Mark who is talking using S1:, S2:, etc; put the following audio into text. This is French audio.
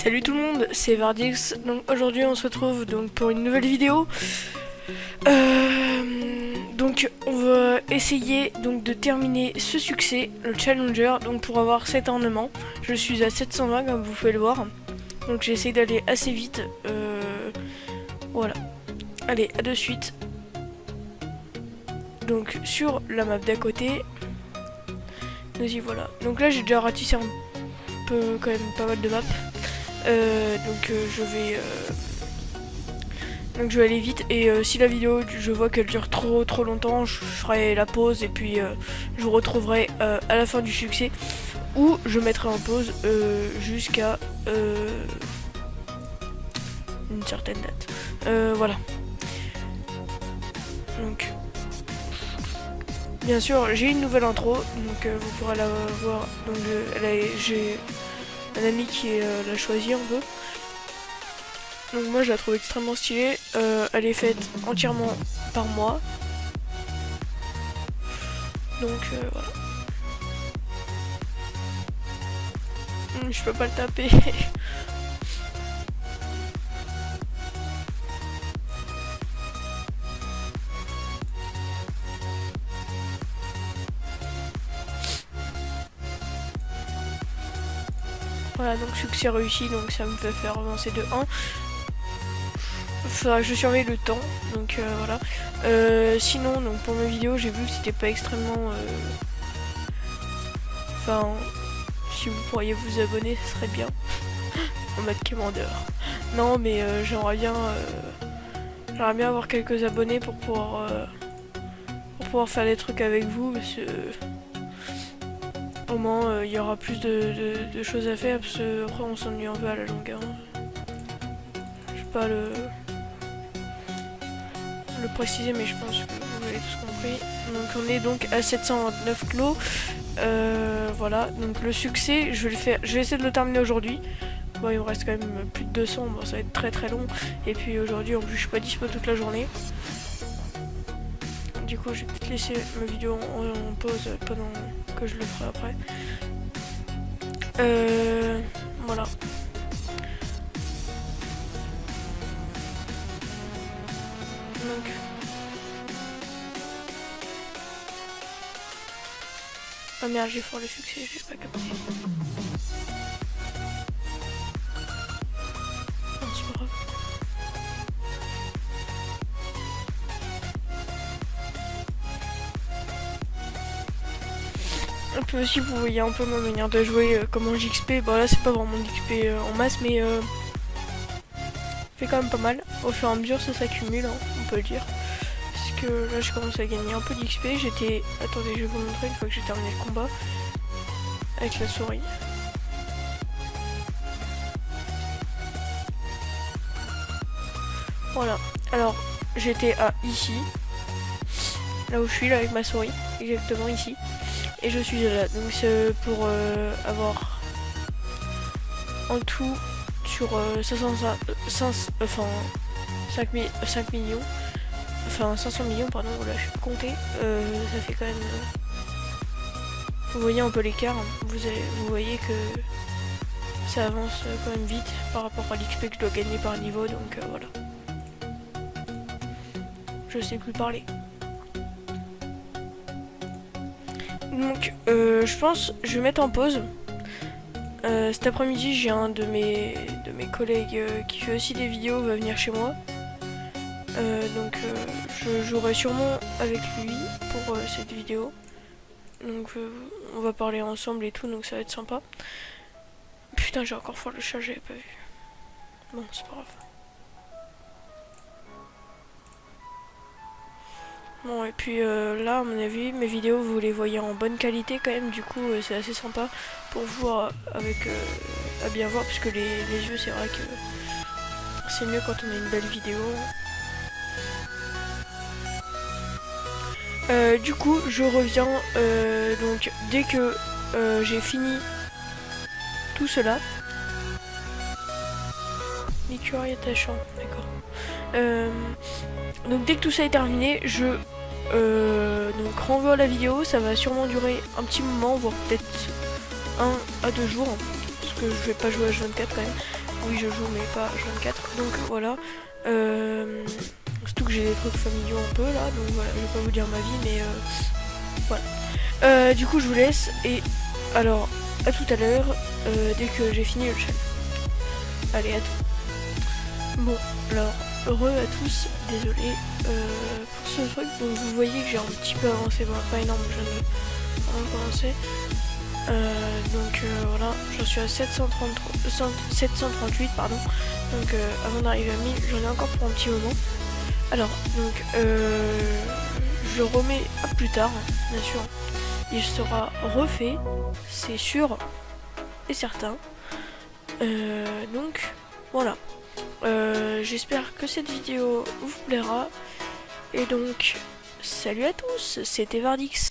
S1: Salut tout le monde, c'est Vardix. Donc aujourd'hui on se retrouve donc pour une nouvelle vidéo. Donc on va essayer donc de terminer ce succès, le Challenger, donc pour avoir cet ornement. Je suis à 720 comme vous pouvez le voir. Donc j'essaie d'aller assez vite. Voilà. Allez, à de suite. Donc sur la map d'à côté. Nous y voilà. Donc là j'ai déjà ratissé un peu quand même pas mal de maps. Donc je vais aller vite et si la vidéo je vois qu'elle dure trop longtemps, je ferai la pause et puis je vous retrouverai à la fin du succès ou je mettrai en pause jusqu'à une certaine date. Voilà. Donc bien sûr j'ai une nouvelle intro, donc vous pourrez la voir. Donc j'ai un ami qui l'a choisi un peu. Donc moi je la trouve extrêmement stylée. Elle est faite entièrement par moi. Donc voilà. Je peux pas le taper. Voilà, donc succès réussi, donc ça me fait faire avancer de 1. Enfin, je surveille le temps, donc voilà. Sinon, donc pour mes vidéos, j'ai vu que c'était pas extrêmement... Enfin, si vous pourriez vous abonner, ce serait bien. En mode commandeur. Non, mais j'aimerais bien avoir quelques abonnés pour pouvoir faire des trucs avec vous, parce que... Au moins, il y aura plus de choses à faire, parce que après on s'ennuie un peu à la longueur. Je sais pas le préciser, mais je pense que vous avez tous compris. Donc on est donc à 729 clos. Voilà, donc le succès, je vais essayer de le terminer aujourd'hui. Bon, il me reste quand même plus de 200, bon, ça va être très long. Et puis aujourd'hui, en plus, je suis pas dispo toute la journée. Du coup, je vais peut-être laisser ma vidéo en pause pendant que je le ferai après. Voilà. Donc... Ah merde, j'ai fort le succès, j'ai pas capté. Non, c'est pas grave. Un peu aussi, vous voyez un peu ma manière de jouer, comment j'XP. Bon là c'est pas vraiment d'XP en masse, mais fait quand même pas mal. Au fur et à mesure ça s'accumule, hein, on peut le dire. Parce que là je commence à gagner un peu d'XP. Attendez, je vais vous montrer une fois que j'ai terminé le combat. Avec la souris. Voilà. Alors j'étais à ici. Là où je suis là avec ma souris. Exactement ici. Et je suis là, donc c'est pour avoir en tout sur 5 millions, enfin 500 millions pardon, là je suis compté, ça fait quand même, vous voyez un peu l'écart, hein. Vous voyez que ça avance quand même vite par rapport à l'XP que je dois gagner par niveau, donc voilà. Je sais plus parler. Donc je pense je vais mettre en pause. Cet après-midi j'ai un de mes collègues qui fait aussi des vidéos, va venir chez moi. Donc je jouerai sûrement avec lui pour cette vidéo. Donc on va parler ensemble et tout, donc ça va être sympa. Putain, j'ai encore fort le chat, j'avais pas vu. Bon, c'est pas grave. Bon, et puis là à mon avis mes vidéos vous les voyez en bonne qualité quand même, du coup c'est assez sympa pour vous avec à bien voir, parce que les yeux c'est vrai que c'est mieux quand on a une belle vidéo. Du coup je reviens donc dès que j'ai fini tout cela. L'écureuil attachant, d'accord. Donc dès que tout ça est terminé, je donc renvoie la vidéo. Ça va sûrement durer un petit moment, voire peut-être 1 à 2 jours, parce que je vais pas jouer H24 quand même. Oui, je joue, mais pas H24. Donc voilà. Surtout que j'ai des trucs familiaux un peu là. Donc voilà, je vais pas vous dire ma vie, mais voilà. Du coup, je vous laisse. Et alors, à tout à l'heure, dès que j'ai fini le challenge. Allez, à tout. Bon, alors, heureux à tous. Désolé pour ce truc. Donc vous voyez que j'ai un petit peu avancé. Bon, pas énorme, je viens de vraiment commencer. Voilà, je suis à 738 pardon. Donc avant d'arriver à 1000, j'en ai encore pour un petit moment. Alors donc je le remets à plus tard, bien sûr. Il sera refait, c'est sûr et certain. Donc voilà. J'espère que cette vidéo vous plaira. Et donc salut à tous, c'était Vardix.